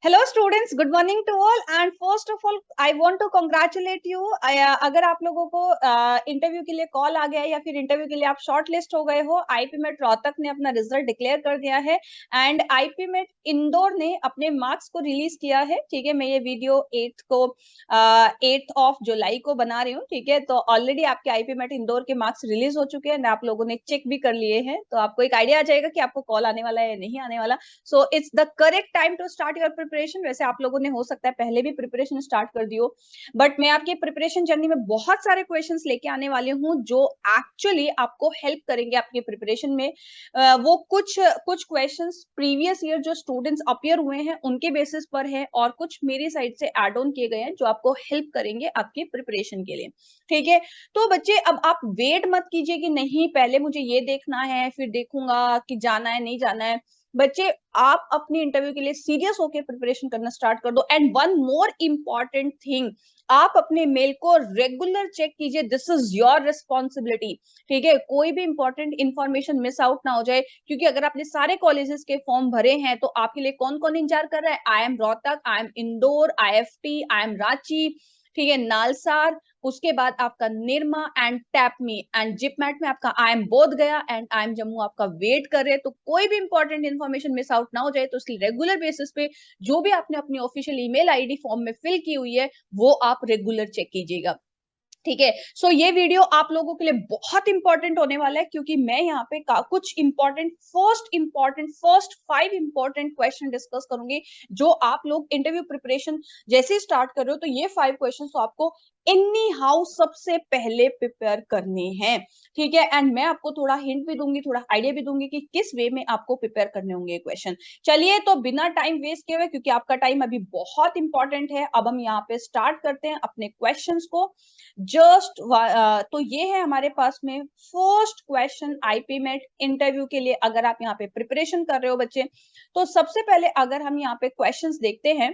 Hello students, good morning to all and first of all I want to congratulate you. अगर आप लोगों को interview के लिए कॉल आ गया है या फिर इंटरव्यू के लिए आप शॉर्ट लिस्ट हो गए हो, आईपीमेट रोहतक ने अपना रिजल्ट डिक्लेयर कर दिया है एंड आईपीमेट इंदौर ने अपने मार्क्स को रिलीज किया है। ठीक है, मैं ये वीडियो 8 ऑफ जुलाई को बना रही हूँ। ठीक है, तो ऑलरेडी आपके आईपीमेट इंदौर के मार्क्स रिलीज हो चुके हैं, आप लोगों ने चेक भी कर लिए हैं, तो आपको एक आइडिया आ जाएगा कि आपको कॉल आने वाला है या नहीं आने वाला। So it's the correct time to start your preparation. वैसे आप लोगों ने हो सकता है पहले भी प्रिपरेशन स्टार्ट कर दी हो, बट मैं आपकी प्रिपरेशन जर्नी में बहुत सारे क्वेश्चंस लेके आने वाली हूँ जो एक्चुअली आपको हेल्प करेंगे आपकी प्रिपरेशन में। वो कुछ कुछ क्वेश्चंस प्रीवियस ईयर जो स्टूडेंट्स अपियर हुए हैं उनके बेसिस पर है, और कुछ मेरी साइड से एड ऑन किए गए हैं जो आपको हेल्प करेंगे आपकी प्रिपरेशन के लिए। ठीक है, तो बच्चे अब आप वेट मत कीजिए कि नहीं पहले मुझे ये देखना है फिर देखूंगा कि जाना है नहीं जाना है। बच्चे, आप अपनी इंटरव्यू के लिए सीरियस होकर प्रिपरेशन करना स्टार्ट कर दो। And one more important thing, आप अपने मेल को रेगुलर चेक कीजिए, दिस इज योर रिस्पॉन्सिबिलिटी। ठीक है, कोई भी इंपॉर्टेंट इंफॉर्मेशन मिस आउट ना हो जाए, क्योंकि अगर आपने सारे कॉलेजेस के फॉर्म भरे हैं तो आपके लिए कौन कौन इंतजार कर रहा है? I am Rohtak, I M Indore, IFT, I am Ranchi, ठीक है, नालसार, उसके बाद आपका निरमा एंड टैपमी, एंड जिपमैट में आपका आई एम बोध गया एंड आई एम जम्मू आपका वेट कर रहे हैं। तो कोई भी इंपॉर्टेंट इन्फॉर्मेशन मिस आउट ना हो जाए, तो इसलिए रेगुलर बेसिस पे जो भी आपने अपनी ऑफिशियल ईमेल आईडी फॉर्म में फिल की हुई है वो आप रेगुलर चेक कीजिएगा। ठीक है, सो ये वीडियो आप लोगों के लिए बहुत इंपॉर्टेंट होने वाला है, क्योंकि मैं यहाँ पे कुछ फर्स्ट 5 इंपॉर्टेंट क्वेश्चन डिस्कस करूंगी जो आप लोग इंटरव्यू प्रिपरेशन जैसे स्टार्ट कर रहे हो, तो ये 5 क्वेश्चन तो आपको एनी हाउ सबसे पहले प्रिपेयर करने हैं। ठीक है, एंड मैं आपको थोड़ा हिंट भी दूंगी, थोड़ा आइडिया भी दूंगी कि किस वे में आपको प्रिपेयर करने होंगे क्वेश्चन। चलिए, तो बिना टाइम वेस्ट किए हुए, क्योंकि आपका टाइम अभी बहुत इंपॉर्टेंट है, अब हम यहाँ पे स्टार्ट करते हैं अपने क्वेश्चंस को। तो ये है हमारे पास में फर्स्ट क्वेश्चन आईपीमेट इंटरव्यू के लिए। अगर आप यहाँ पे प्रिपरेशन कर रहे हो बच्चे, तो सबसे पहले अगर हम यहाँ पे क्वेश्चंस देखते हैं,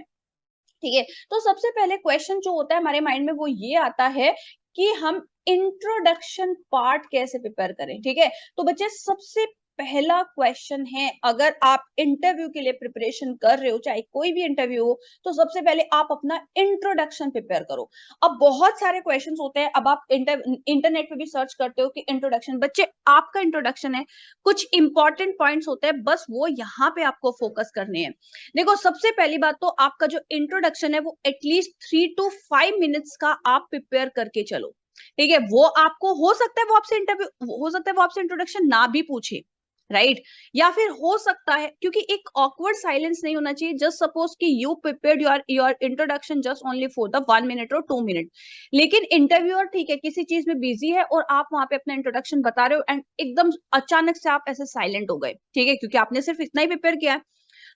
ठीक है, तो सबसे पहले क्वेश्चन जो होता है हमारे माइंड में वो ये आता है कि हम इंट्रोडक्शन पार्ट कैसे प्रिपेयर करें। ठीक है, तो बच्चे सबसे पहला क्वेश्चन है, अगर आप इंटरव्यू के लिए प्रिपरेशन कर रहे हो, चाहे कोई भी इंटरव्यू हो, तो सबसे पहले आप अपना इंट्रोडक्शन प्रिपेयर करो। अब बहुत सारे क्वेश्चंस होते हैं, अब आप इंटरनेट पे भी सर्च करते हो कि इंट्रोडक्शन। बच्चे, आपका इंट्रोडक्शन है, कुछ इंपॉर्टेंट पॉइंट्स होते हैं, बस वो यहाँ पे आपको फोकस करने हैं। देखो, सबसे पहली बात तो आपका जो इंट्रोडक्शन है वो एटलीस्ट 3 to 5 मिनट्स का आप प्रिपेयर करके चलो। ठीक है, वो आपको हो सकता है वो आपसे इंट्रोडक्शन ना भी पूछे, राइट? या फिर हो सकता है, क्योंकि एक ऑकवर्ड साइलेंस नहीं होना चाहिए। जस्ट सपोज कि you prepared your introduction just only for the 1 minute और 2 मिनट, लेकिन इंटरव्यूअर ठीक है किसी चीज में बिजी है और आप वहां पे अपना इंट्रोडक्शन बता रहे हो एंड एकदम अचानक से आप ऐसे साइलेंट हो गए, ठीक है, क्योंकि आपने सिर्फ इतना ही प्रिपेयर किया है।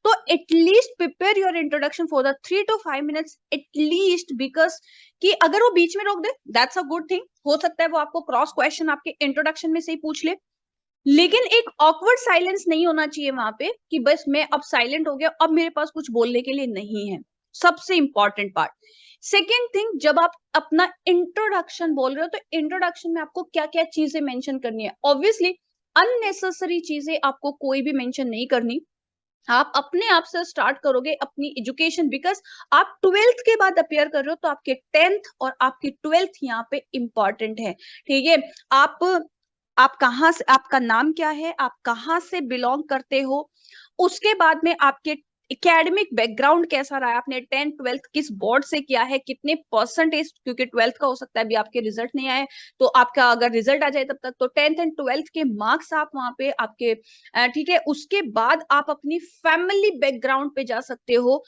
तो at least prepare your introduction for the 3 to 5 minutes at least, because कि अगर वो बीच में रोक दे, दैट्स अ गुड थिंग। हो सकता है वो आपको क्रॉस क्वेश्चन आपके इंट्रोडक्शन में से ही पूछ ले, लेकिन एक ऑकवर्ड साइलेंस नहीं होना चाहिए वहां पे कि बस मैं अब साइलेंट हो गया, अब मेरे पास कुछ बोलने के लिए नहीं है। सबसे इंपॉर्टेंट पार्ट। सेकेंड थिंग, जब आप अपना इंट्रोडक्शन बोल रहे हो तो इंट्रोडक्शन में आपको क्या क्या चीजें मेंशन करनी है। ऑब्वियसली अननेसेसरी चीजें आपको कोई भी मेंशन नहीं करनी। आप अपने आप से स्टार्ट करोगे अपनी एजुकेशन, बिकॉज आप 12th के बाद अपेयर कर रहे हो, तो आपके 10th और आपकी 12th यहाँ पे इंपॉर्टेंट है। ठीक है, आप कहाँ से, आपका नाम क्या है, आप कहाँ से बिलोंग करते हो, उसके बाद में आपके एकेडमिक बैकग्राउंड कैसा रहा है, आपने 10th 12th किस बोर्ड से किया है, कितने परसेंटेज, क्योंकि 12th का हो सकता है अभी आपके रिजल्ट नहीं आए, तो आपका अगर रिजल्ट आ जाए तब तक तो 10th एंड 12th के मार्क्स आप वहां पे आपके, ठीक है। उसके बाद आप अपनी फैमिली बैकग्राउंड पे जा सकते हो,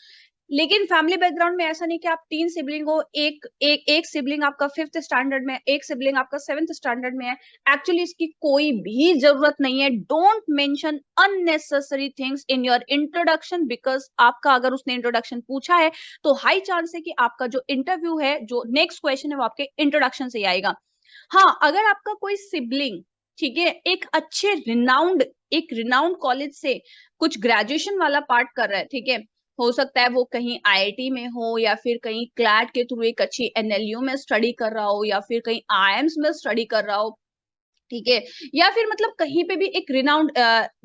लेकिन फैमिली बैकग्राउंड में ऐसा नहीं कि आप 3 सिबलिंग हो, एक सिबलिंग आपका 5th स्टैंडर्ड में, एक सिबलिंग आपका 7th स्टैंडर्ड में है। एक्चुअली इसकी कोई भी जरूरत नहीं है। Don't mention unnecessary things in your introduction, because आपका अगर उसने इंट्रोडक्शन पूछा है तो हाई चांस है कि आपका जो इंटरव्यू है, जो नेक्स्ट क्वेश्चन है, वो आपके इंट्रोडक्शन से ही आएगा। हाँ, अगर आपका कोई सिबलिंग, ठीक है, एक रिनाउंड कॉलेज से कुछ ग्रेजुएशन वाला पार्ट कर रहा है, ठीक है, हो सकता है वो कहीं IIT में हो, या फिर कहीं क्लैट के थ्रू एक अच्छी NLU में स्टडी कर रहा हो, या फिर कहीं IIMS में स्टडी कर रहा हो, ठीक है, या फिर मतलब कहीं पे भी एक रिनाउंड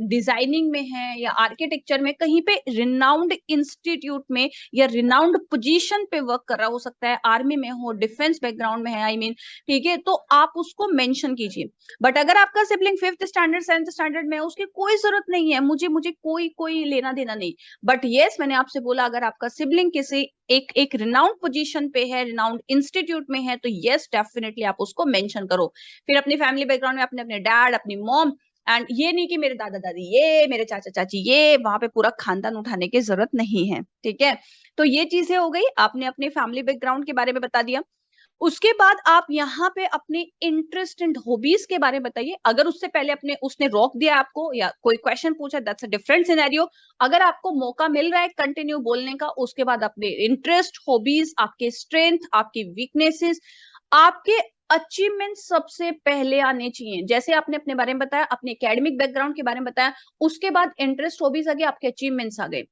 डिजाइनिंग में है या आर्किटेक्चर में, कहीं पे रिनाउंड इंस्टीट्यूट में या रिनाउंड पोजीशन पे वर्क कर रहा हो सकता है, आर्मी में हो, डिफेंस बैकग्राउंड में है, आई मीन, ठीक है, तो आप उसको मेंशन कीजिए। बट अगर आपका sibling 5th standard 7th standard में है, उसकी कोई जरूरत नहीं है, मुझे मुझे कोई कोई लेना देना नहीं। बट यस, मैंने आपसे बोला अगर आपका सिबलिंग किसी एक एक रिनाउंड पोजीशन पे है, रिनाउंड इंस्टीट्यूट में है, तो यस डेफिनेटली आप उसको मेंशन करो। फिर अपनी फैमिली बैकग्राउंड में अपने अपने डैड, अपनी मॉम, एंड ये नहीं कि मेरे दादा दादी ये, मेरे चाचा चाची ये, वहां पे पूरा खानदान उठाने की जरूरत नहीं है, ठीक है। तो ये चीजें हो गई, आपने अपने फैमिली बैकग्राउंड के बारे में बता दिया। उसके बाद आप यहाँ पे अपने इंटरेस्ट एंड हॉबीज के बारे में बताइए। अगर उससे पहले अपने उसने रोक दिया आपको या कोई क्वेश्चन पूछा, दैट्स अ डिफरेंट सिनेरियो। अगर आपको मौका मिल रहा है कंटिन्यू बोलने का, उसके बाद अपने इंटरेस्ट, हॉबीज, आपके स्ट्रेंथ, आपकी वीकनेसेस, आपके अचीवमेंट सबसे पहले आने चाहिए। जैसे आपने अपने बारे में बताया, अपने एकेडमिक बैकग्राउंड के बारे में बताया, उसके बाद इंटरेस्ट, हॉबीज आ गए, आपके अचीवमेंट्स आ गए।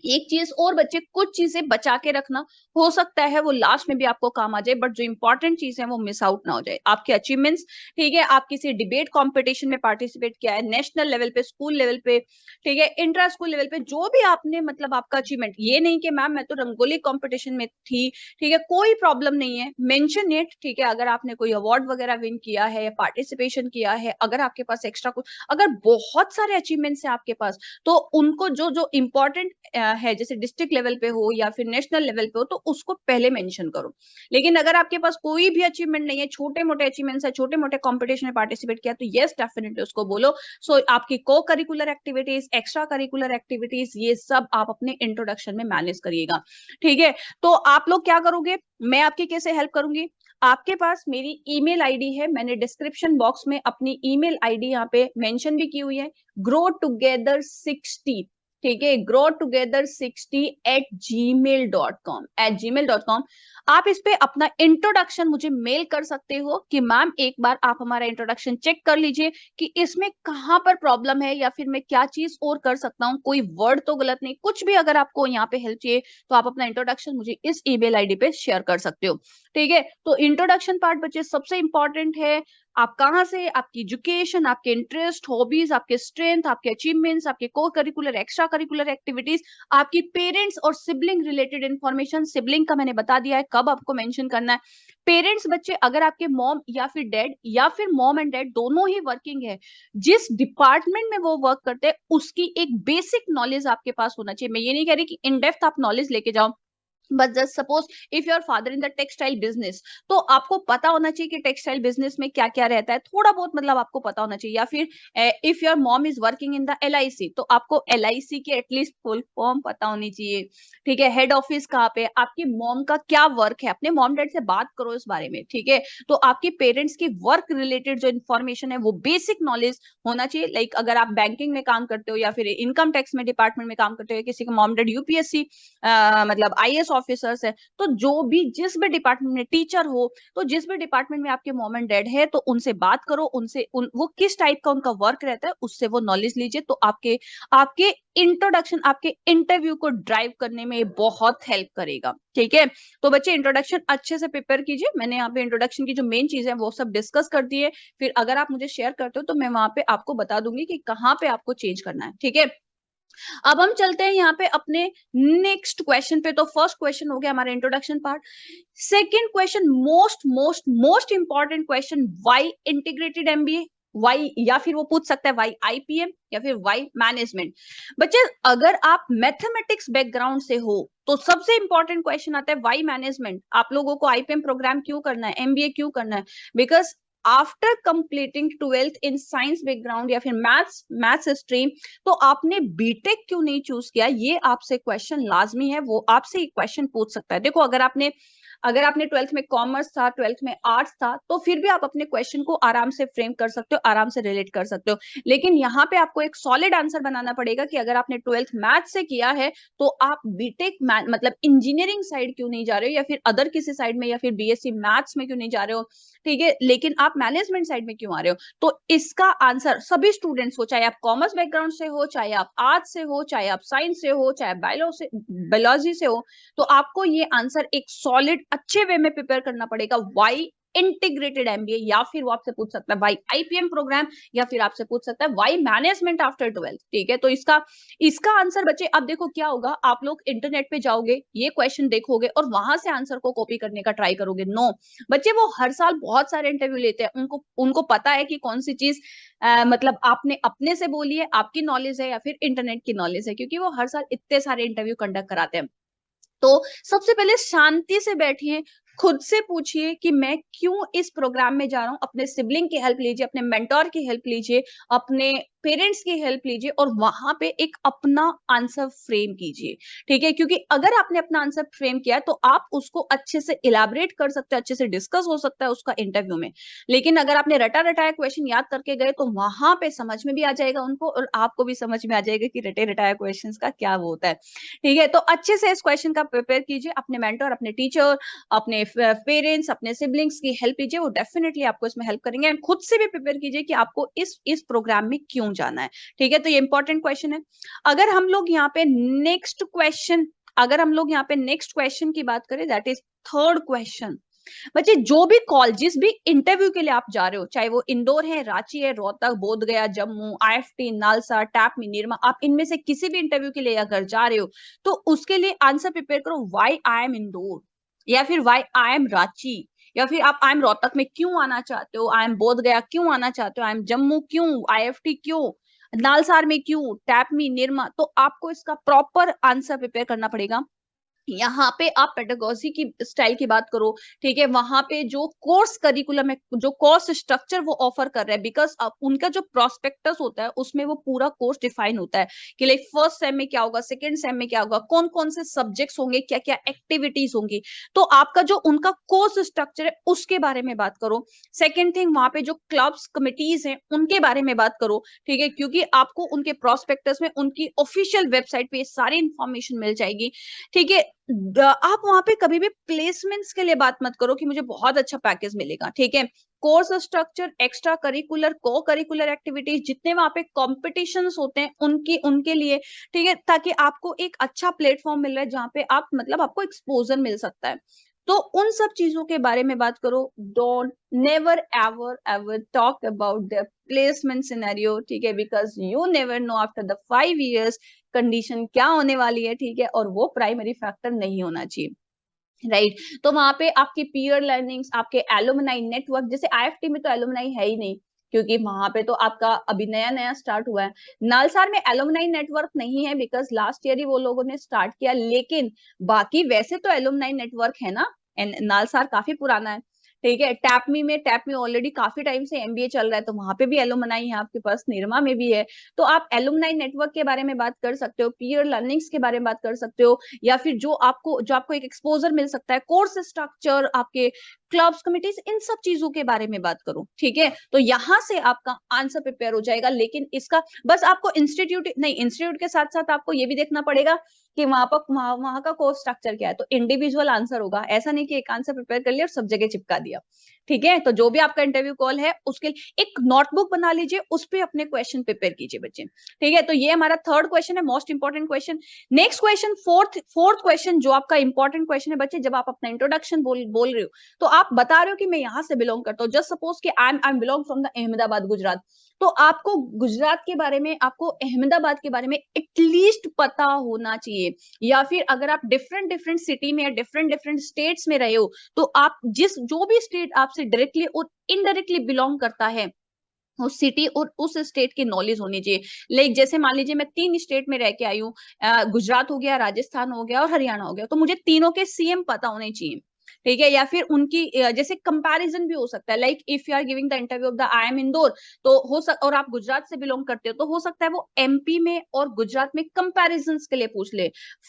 एक चीज और बच्चे, कुछ चीजें बचा के रखना, हो सकता है वो लास्ट में भी आपको काम आ जाए, बट जो इंपॉर्टेंट चीज है वो मिस आउट ना हो जाए। आपके अचीवमेंट्स, ठीक है, आप किसी डिबेट कंपटीशन में पार्टिसिपेट किया है, नेशनल लेवल पे, स्कूल लेवल पे, ठीक है, इंट्रा स्कूल लेवल पे, जो भी आपने मतलब आपका अचीवमेंट, ये नहीं कि मैम मैं तो रंगोली कंपटीशन में थी, ठीक है, कोई प्रॉब्लम नहीं है, मेंशन इट, ठीक है। अगर आपने कोई अवार्ड वगैरह विन किया है या पार्टिसिपेशन किया है, अगर आपके पास एक्स्ट्रा कुछ, अगर बहुत सारे अचीवमेंट्स है आपके पास, तो उनको जो जो इंपॉर्टेंट है, जैसे डिस्ट्रिक्ट लेवल पे हो या फिर नेशनल लेवल पे हो, तो उसको पहले मेंशन करो। लेकिन अगर आपके पास कोई भी अचीवमेंट नहीं है, छोटे मोटे अचीवमेंट्स है, छोटे मोटे कंपटीशन में पार्टिसिपेट किया, तो यस डेफिनेटली उसको बोलो। सो आपकी को curricular activities, extra curricular activities, ये सब आप अपने इंट्रोडक्शन में मैनेज करिएगा, ठीक है। तो आप लोग क्या करोगे, मैं आपकी कैसे हेल्प करूंगी, आपके पास मेरी ईमेल आईडी है, मैंने डिस्क्रिप्शन बॉक्स में अपनी ईमेल आईडी यहाँ पे मेंशन भी की हुई है, growtogether60, ठीक है, growtogether60@gmail.com। आप इस पे अपना इंट्रोडक्शन मुझे मेल कर सकते हो कि मैम एक बार आप हमारा इंट्रोडक्शन चेक कर लीजिए कि इसमें कहाँ पर प्रॉब्लम है या फिर मैं क्या चीज और कर सकता हूँ, कोई वर्ड तो गलत नहीं, कुछ भी अगर आपको यहाँ पे हेल्प चाहिए तो आप अपना इंट्रोडक्शन मुझे इस ईमेल आईडी पे शेयर कर सकते हो, ठीक है। तो इंट्रोडक्शन पार्ट बच्चे सबसे इंपॉर्टेंट है। आप कहाँ से, आपकी एजुकेशन, आपके इंटरेस्ट, हॉबीज, आपके स्ट्रेंथ, आपके अचीवमेंट्स, आपके को करिकुलर, एक्स्ट्रा करिकुलर एक्टिविटीज, आपकी पेरेंट्स और सिबलिंग रिलेटेड इंफॉर्मेशन, सिबलिंग का मैंने बता दिया है कब आपको मेंशन करना है। पेरेंट्स बच्चे, अगर आपके मॉम या फिर डैड या फिर मॉम एंड डैड दोनों ही वर्किंग है, जिस डिपार्टमेंट में वो वर्क करते हैं उसकी एक बेसिक नॉलेज आपके पास होना चाहिए। मैं ये नहीं कह रही कि इन डेप्थ आप नॉलेज लेके जाओ, but just suppose if your father in the textile business, तो आपको पता होना चाहिए कि टेक्सटाइल बिजनेस में क्या क्या रहता है, थोड़ा बहुत मतलब आपको पता होना चाहिए। या फिर if your mom is working in the LIC, तो आपको LIC की एटलीस्ट फुल फॉर्म पता होनी चाहिए, ठीक है। हेड ऑफिस कहाँ पे, आपकी मॉम का क्या वर्क है, अपने मॉम डैड से बात करो इस बारे में, ठीक है। तो आपके पेरेंट्स की वर्क रिलेटेड जो इन्फॉर्मेशन है वो बेसिक नॉलेज होना चाहिए। लाइक अगर आप बैंकिंग में काम करते हो या फिर इनकम टैक्स में डिपार्टमेंट में काम करते हो, किसी का मॉम डैड UPSC मतलब IAS ऑफिसर्स है, तो जो भी जिस भी डिपार्टमेंट में टीचर हो, तो जिस भी डिपार्टमेंट में आपके मॉम एंड डैड है, तो उनसे बात करो, उनसे वो किस टाइप का उनका वर्क रहता है उससे वो नॉलेज लीजिए। तो आपके आपके इंट्रोडक्शन, आपके इंटरव्यू को ड्राइव करने में बहुत हेल्प करेगा, ठीक है। तो बच्चे इंट्रोडक्शन अच्छे से प्रिपेयर कीजिए। मैंने यहाँ पे इंट्रोडक्शन की जो मेन चीज है वो सब डिस्कस कर दी है। फिर अगर आप मुझे शेयर करते हो तो मैं वहां पे आपको बता दूंगी कि कहाँ पे आपको चेंज करना है, ठीक है। अब हम चलते हैं यहाँ पे अपने नेक्स्ट क्वेश्चन पे। तो फर्स्ट क्वेश्चन हो गया हमारा introduction part. Second question, most most most important question, why integrated MBA, why, या फिर वो पूछ सकता है वाई IPM या फिर वाई मैनेजमेंट। बच्चे अगर आप मैथमेटिक्स बैकग्राउंड से हो तो सबसे इंपॉर्टेंट क्वेश्चन आता है वाई मैनेजमेंट। आप लोगों को IPM प्रोग्राम क्यों करना है, MBA क्यों करना है? Because after completing 12th in science background या फिर मैथ्स स्ट्रीम, तो आपने बीटेक क्यों नहीं चूज किया, ये आपसे क्वेश्चन लाजमी है, वो आपसे क्वेश्चन पूछ सकता है। देखो अगर आपने 12th में कॉमर्स था, 12th में आर्ट्स था, तो फिर भी आप अपने क्वेश्चन को आराम से फ्रेम कर सकते हो, आराम से रिलेट कर सकते हो। लेकिन यहाँ पे आपको एक सॉलिड आंसर बनाना पड़ेगा कि अगर आपने 12th मैथ से किया है तो आप बीटेक मतलब इंजीनियरिंग साइड क्यों नहीं जा रहे हो, या फिर अदर किसी साइड में, या फिर BSc मैथ्स में क्यों नहीं जा रहे हो, ठीक है, लेकिन आप मैनेजमेंट साइड में क्यों आ रहे हो। तो इसका आंसर सभी स्टूडेंट्स हो, चाहे आप कॉमर्स बैकग्राउंड से हो, चाहे आप आर्ट्स से हो, चाहे आप साइंस से हो, चाहे बायोलॉजी से हो, तो आपको ये आंसर एक सॉलिड अच्छे वे में प्रिपेयर करना पड़ेगा। वाई इंटीग्रेटेड एमबीए, या फिर वो आपसे पूछ सकता है वाई आईपीएम प्रोग्राम, या फिर आपसे पूछ सकता है वाई मैनेजमेंट आफ्टर 12th। ठीक है, तो इसका इसका आंसर बच्चे अब देखो क्या होगा, आप लोग इंटरनेट पे जाओगे, ये क्वेश्चन देखोगे और वहां से आंसर को कॉपी करने का ट्राई करोगे। नो बच्चे, वो हर साल बहुत सारे इंटरव्यू लेते हैं, उनको उनको पता है कि कौन सी चीज मतलब आपने अपने से बोली है, आपकी नॉलेज है, या फिर इंटरनेट की नॉलेज है, क्योंकि वो हर साल इतने सारे इंटरव्यू कंडक्ट कराते हैं। तो सबसे पहले शांति से बैठिए, खुद से पूछिए कि मैं क्यों इस प्रोग्राम में जा रहा हूं। अपने सिबलिंग की हेल्प लीजिए, अपने मेंटोर की हेल्प लीजिए, अपने पेरेंट्स की हेल्प लीजिए, और वहां पे एक अपना आंसर फ्रेम कीजिए। ठीक है, क्योंकि अगर आपने अपना आंसर फ्रेम किया तो आप उसको अच्छे से इलाबरेट कर सकते हैं, अच्छे से डिस्कस हो सकता है उसका इंटरव्यू में। लेकिन अगर आपने रटा रटाया क्वेश्चन याद करके गए तो वहां पे समझ में भी आ जाएगा उनको, और आपको भी समझ में आ जाएगा कि रटे रटाया क्वेश्चन का क्या वो होता है। ठीक है, तो अच्छे से इस क्वेश्चन का प्रिपेयर कीजिए, अपने मेंटर, अपने टीचर, अपने पेरेंट्स, अपने सिबलिंग्स की हेल्प लीजिए, वो डेफिनेटली आपको इसमें हेल्प करेंगे। एंड खुद से भी प्रिपेयर कीजिए कि आपको इस प्रोग्राम में क्यों जाना है। ठीक है, तो ये इंपॉर्टेंट क्वेश्चन है। अगर हम लोग यहाँ पे नेक्स्ट क्वेश्चन अगर हम लोग यहाँ पे नेक्स्ट क्वेश्चन की बात करें, दैट इज थर्ड क्वेश्चन। बच्चे, जो भी कॉल, जिस भी इंटरव्यू के लिए आप जा रहे हो, चाहे वो इंदौर है, रांची है, रोहतक, बोध गया, जम्मू, आईएफटी, नालसा, टैपमी, निर्मा, आप इनमें से किसी भी इंटरव्यू के लिए अगर जा रहे हो तो उसके लिए आंसर प्रिपेयर करो व्हाई आई एम इंदौर, या फिर व्हाई आई एम रांची, या फिर आप आई एम रोहतक में क्यों आना चाहते हो, आई एम बोध गया क्यों आना चाहते हो, आई एम जम्मू क्यों, आईएफटी क्यों, नालसार में क्यों, टैपमी, निर्मा। तो आपको इसका प्रॉपर आंसर प्रिपेयर करना पड़ेगा। यहाँ पे आप पेडागोजी की स्टाइल की बात करो, ठीक है, वहां पे जो कोर्स करिकुलम है, जो कोर्स स्ट्रक्चर वो ऑफर कर रहे हैं, बिकॉज उनका जो प्रोस्पेक्टस होता है उसमें वो पूरा कोर्स डिफाइन होता है कि लाइक फर्स्ट सेम में क्या होगा, सेकंड सेम में क्या होगा, कौन कौन से सब्जेक्ट्स होंगे, क्या क्या एक्टिविटीज होंगी। तो आपका जो उनका कोर्स स्ट्रक्चर है उसके बारे में बात करो। सेकेंड थिंग, वहां पे जो क्लब्स कमिटीज हैं उनके बारे में बात करो। ठीक है, क्योंकि आपको उनके प्रोस्पेक्टस में उनकी ऑफिशियल वेबसाइट पे सारी इंफॉर्मेशन मिल जाएगी। ठीक है, आप वहां पे कभी भी प्लेसमेंट्स के लिए बात मत करो कि मुझे बहुत अच्छा पैकेज मिलेगा। ठीक है, कोर्स स्ट्रक्चर, एक्स्ट्रा करिकुलर, को करिकुलर एक्टिविटीज, जितने वहां पे कॉम्पिटिशन्स होते हैं उनकी उनके लिए। ठीक है, ताकि आपको एक अच्छा प्लेटफॉर्म मिल रहा है जहाँ पे आप मतलब आपको एक्सपोजर मिल सकता है। तो उन सब चीजों के बारे में बात करो। Don't never ever ever talk about the placement scenario. ठीक है, because you never know after the 5 years condition क्या होने वाली है। ठीक है, और वो प्राइमरी फैक्टर नहीं होना चाहिए। राइट, तो वहां पे आपकी पीयर लर्निंग्स, आपके एलुमनाई नेटवर्क, जैसे आईएफटी में तो एलुमनाई है ही नहीं, क्योंकि वहां पे तो आपका अभी नया नया स्टार्ट हुआ है। नालसार में एलुमनाई नेटवर्क नहीं है, बिकॉज लास्ट ईयर ही वो लोगों ने स्टार्ट किया, लेकिन बाकी वैसे तो एलुमनाई नेटवर्क है ना। एंड नालसार काफी पुराना है। ठीक है, टैप में ऑलरेडी काफी टाइम से एमबीए चल रहा है, तो वहां पे भी एलुमनाई है आपके पास, निरमा में भी है। तो आप एलुमनाई नेटवर्क के बारे में बात कर सकते हो, पीयर लर्निंग्स के बारे में बात कर सकते हो, या फिर जो आपको एक एक्सपोजर मिल सकता है, कोर्स स्ट्रक्चर, आपके क्लब्स कमिटीज, इन सब चीजों के बारे में बात करो। ठीक है, तो यहां से आपका आंसर प्रिपेयर हो जाएगा। लेकिन इसका बस आपको इंस्टीट्यूट नहीं, इंस्टीट्यूट के साथ साथ आपको ये भी देखना पड़ेगा कि वहां का कोर्स स्ट्रक्चर क्या है। तो इंडिविजुअल आंसर होगा, ऐसा नहीं कि एक आंसर प्रिपेयर कर लिया और सब जगह चिपका दिया। ठीक है, तो जो भी आपका इंटरव्यू कॉल है उसके लिए एक नोटबुक बना लीजिए, उस पर अपने क्वेश्चन प्रिपेयर कीजिए बच्चे। ठीक है, तो ये हमारा थर्ड क्वेश्चन है, most important question. Next question, fourth question जो आपका इंपॉर्टेंट क्वेश्चन है बच्चे, जब आप अपना इंट्रोडक्शन बोल रहे हो तो आप बता रहे हो कि मैं यहाँ से बिलोंग करता हूँ। जस्ट सपोज कि I am belong from the Ahmedabad, Gujarat. तो आपको गुजरात के बारे में, आपको अहमदाबाद के बारे में एटलीस्ट पता होना चाहिए। या फिर अगर आप डिफरेंट डिफरेंट सिटी में या डिफरेंट डिफरेंट स्टेट्स में रहे हो, तो आप जो भी स्टेट आपसे डायरेक्टली और इनडायरेक्टली बिलोंग करता है, उस सिटी और उस स्टेट की नॉलेज होनी चाहिए। लाइक जैसे मान लीजिए मैं 3 स्टेट में रह के आई हूँ, गुजरात हो गया, राजस्थान हो गया और हरियाणा हो गया, तो मुझे तीनों के सीएम पता होने चाहिए। ठीक है, या फिर उनकी जैसे कंपैरिजन भी हो सकता है, like if you are giving the interview of the I M Indore, तो और आप गुजरात से बिलोंग करते हो, तो हो सकता है वो एमपी में और गुजरात में कंपैरिजन के लिए पूछ ले।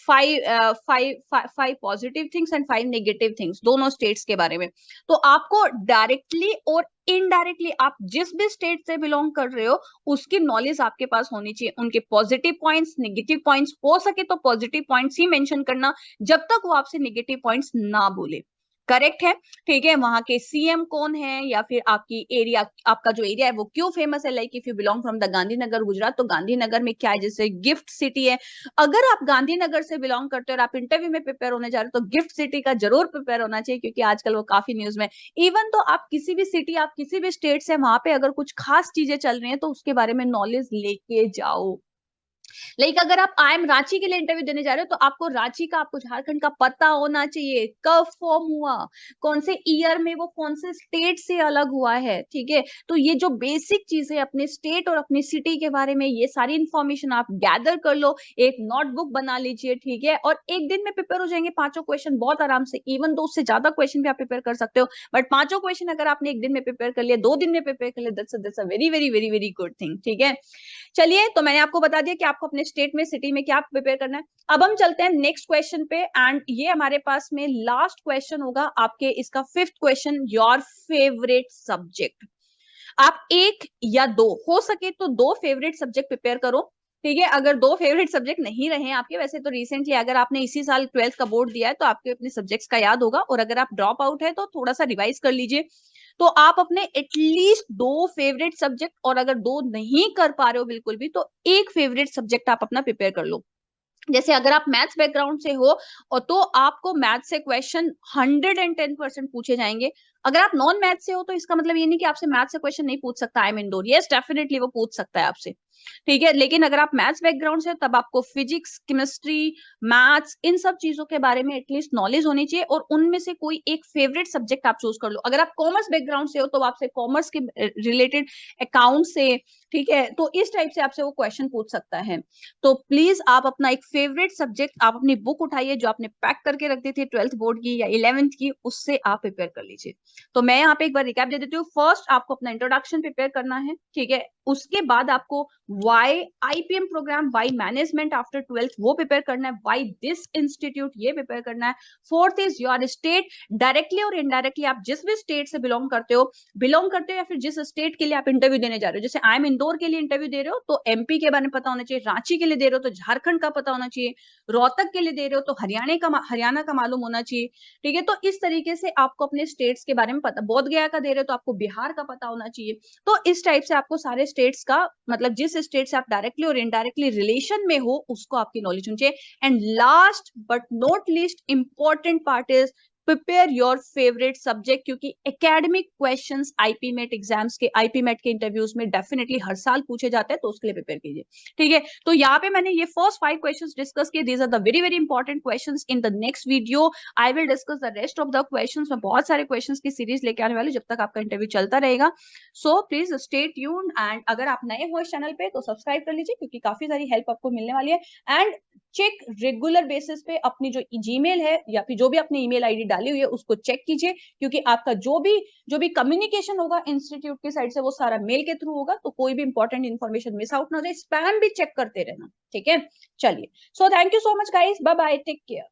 Five positive things and 5 negative things दोनों स्टेट्स के बारे में। तो आपको डायरेक्टली और इनडायरेक्टली आप जिस भी स्टेट से बिलोंग कर रहे हो उसकी नॉलेज आपके पास होनी चाहिए। उनके पॉजिटिव पॉइंट्स, नेगेटिव पॉइंट्स, हो सके तो पॉजिटिव पॉइंट्स ही मेंशन करना, जब तक वो आपसे नेगेटिव पॉइंट्स ना बोले। करेक्ट है। ठीक है, वहां के सीएम कौन है, या फिर आपकी एरिया, आपका जो एरिया है वो क्यों फेमस है। Like if you belong from the Gandhinagar Gujarat, तो गांधीनगर में क्या है, जैसे गिफ्ट सिटी है। अगर आप गांधीनगर से बिलोंग करते हो और आप इंटरव्यू में प्रिपेयर होने जा रहे हो, तो गिफ्ट सिटी का जरूर प्रिपेयर होना चाहिए, क्योंकि आजकल वो काफी न्यूज में। इवन तो आप किसी भी सिटी, आप किसी भी स्टेट से, वहां पे अगर कुछ खास चीजें चल रही हैं तो उसके बारे में नॉलेज लेके जाओ। लाइक अगर आप आई एम रांची के लिए इंटरव्यू देने जा रहे हो, तो आपको रांची का, आपको झारखंड का पता होना चाहिए, कब फॉर्म हुआ, कौन से ईयर में वो कौन से स्टेट से अलग हुआ है। ठीक है, तो ये जो बेसिक चीजें अपने स्टेट और अपनी सिटी के बारे में, ये सारी इंफॉर्मेशन आप गैदर कर लो, एक नोटबुक बना लीजिए। ठीक है, और एक दिन में प्रिपेयर हो जाएंगे पांचों क्वेश्चन बहुत आराम से। इवन दो उससे ज्यादा क्वेश्चन भी आप प्रिपेयर कर सकते हो, बट पांचों क्वेश्चन अगर आपने एक दिन में प्रिपेयर कर लिया, 2 दिन में प्रिपेयर कर लिया, that's a very very very very good thing. ठीक है, चलिए, तो मैंने आपको बता दिया कि आपको अपने स्टेट में, सिटी में क्या प्रिपेयर करना है। अब हम चलते हैं नेक्स्ट क्वेश्चन पे, एंड ये हमारे पास में लास्ट क्वेश्चन होगा आपके, इसका 5th question, your favourite subject. आप एक या दो, हो सके तो 2 फेवरेट सब्जेक्ट प्रिपेयर करो। ठीक है, अगर 2 फेवरेट सब्जेक्ट नहीं रहे आपके, वैसे तो रिसेंटली अगर आपने इसी साल 12th का बोर्ड दिया है तो आपके अपने सब्जेक्ट्स का याद होगा, और अगर आप ड्रॉप आउट है तो थोड़ा सा रिवाइज कर लीजिए। तो आप अपने एटलीस्ट 2 फेवरेट सब्जेक्ट, और अगर 2 नहीं कर पा रहे हो बिल्कुल भी, तो एक फेवरेट सब्जेक्ट आप अपना प्रिपेयर कर लो। जैसे अगर आप मैथ्स बैकग्राउंड से हो, और तो आपको मैथ्स से क्वेश्चन 110% पूछे जाएंगे। अगर आप नॉन मैथ से हो, तो इसका मतलब ये नहीं कि आपसे मैथ्स से क्वेश्चन नहीं पूछ सकता आई एम इंदौर, यस डेफिनेटली वो पूछ सकता है आपसे। ठीक है, लेकिन अगर आप मैथ्स बैकग्राउंड से, तब आपको फिजिक्स, केमिस्ट्री, मैथ्स, इन सब चीजों के बारे में एटलीस्ट नॉलेज होनी चाहिए, और उनमें से कोई एक फेवरेट सब्जेक्ट आप चूज कर लो। अगर आप कॉमर्स बैकग्राउंड से हो, तो आपसे कॉमर्स के रिलेटेड अकाउंट से, ठीक है, तो इस टाइप से आपसे वो क्वेश्चन पूछ सकता है। तो प्लीज आप अपना एक फेवरेट सब्जेक्ट, आप अपनी बुक उठाइए जो आपने पैक करके रख दी थी 12th बोर्ड की या 11th की, उससे आप प्रिपेयर कर लीजिए। तो मैं यहाँ पे एक बार रिकैप दे देती हूँ। फर्स्ट आपको अपना इंट्रोडक्शन प्रिपेयर करना है। ठीक है, उसके बाद आपको why IPM program, why management after 12th, वो प्रिपेयर करना है। वाई दिस इंस्टीट्यूट, ये प्रिपेयर करना है। Fourth is your state, directly और इनडायरेक्टली आप जिस भी स्टेट से बिलोंग करते हो, या फिर जिस स्टेट के लिए आप इंटरव्यू देने जा रहे हो। जैसे आई एम इंदौर के लिए इंटरव्यू दे रहे हो, तो एमपी के बारे में पता होना चाहिए। रांची के लिए दे रहे हो तो झारखंड का पता होना चाहिए। रोहतक के लिए दे रहे हो तो हरियाणा का मालूम होना चाहिए। ठीक है, तो इस तरीके से आपको अपने स्टेट्स के बारे में पता, बोध गया का दे रहे हो तो आपको बिहार का पता होना चाहिए। तो इस टाइप से आपको सारे स्टेट्स का, मतलब जिस स्टेट से आप डायरेक्टली और इनडायरेक्टली रिलेशन में हो, उसको आपकी नॉलेज होनी चाहिए। And last but not least important part is prepare your favourite subject, क्योंकि एकेडमिक क्वेश्चंस आईपीमेट के इंटरव्यूज में डेफिनेटली हर साल पूछे जाते हैं, तो उसके लिए प्रिपेयर कीजिए। ठीक है, तो यहाँ पे मैंने ये फर्स्ट 5 क्वेश्चंस डिस्कस किए। These are the very very important questions. In the next video I will discuss the rest of the questions. मैं बहुत सारे क्वेश्चंस की सीरीज लेके आने वाली हूं, जब तक आपका इंटरव्यू चलता रहेगा। So please stay tuned, and अगर आप नए हो इस चैनल पे तो सब्सक्राइब कर लीजिए, क्योंकि काफी सारी हेल्प आपको मिलने वाली है। एंड चेक रेगुलर बेसिस पे अपनी जो जीमेल है, या फिर जो भी अपनी ईमेल आईडी डाली हुई है, उसको चेक कीजिए, क्योंकि आपका जो भी कम्युनिकेशन होगा इंस्टीट्यूट की साइड से, वो सारा मेल के थ्रू होगा। तो कोई भी इंपॉर्टेंट इन्फॉर्मेशन मिस आउट ना हो जाए। स्पैम भी चेक करते रहना। ठीक है, चलिए, so thank you so much guys, bye bye, take care.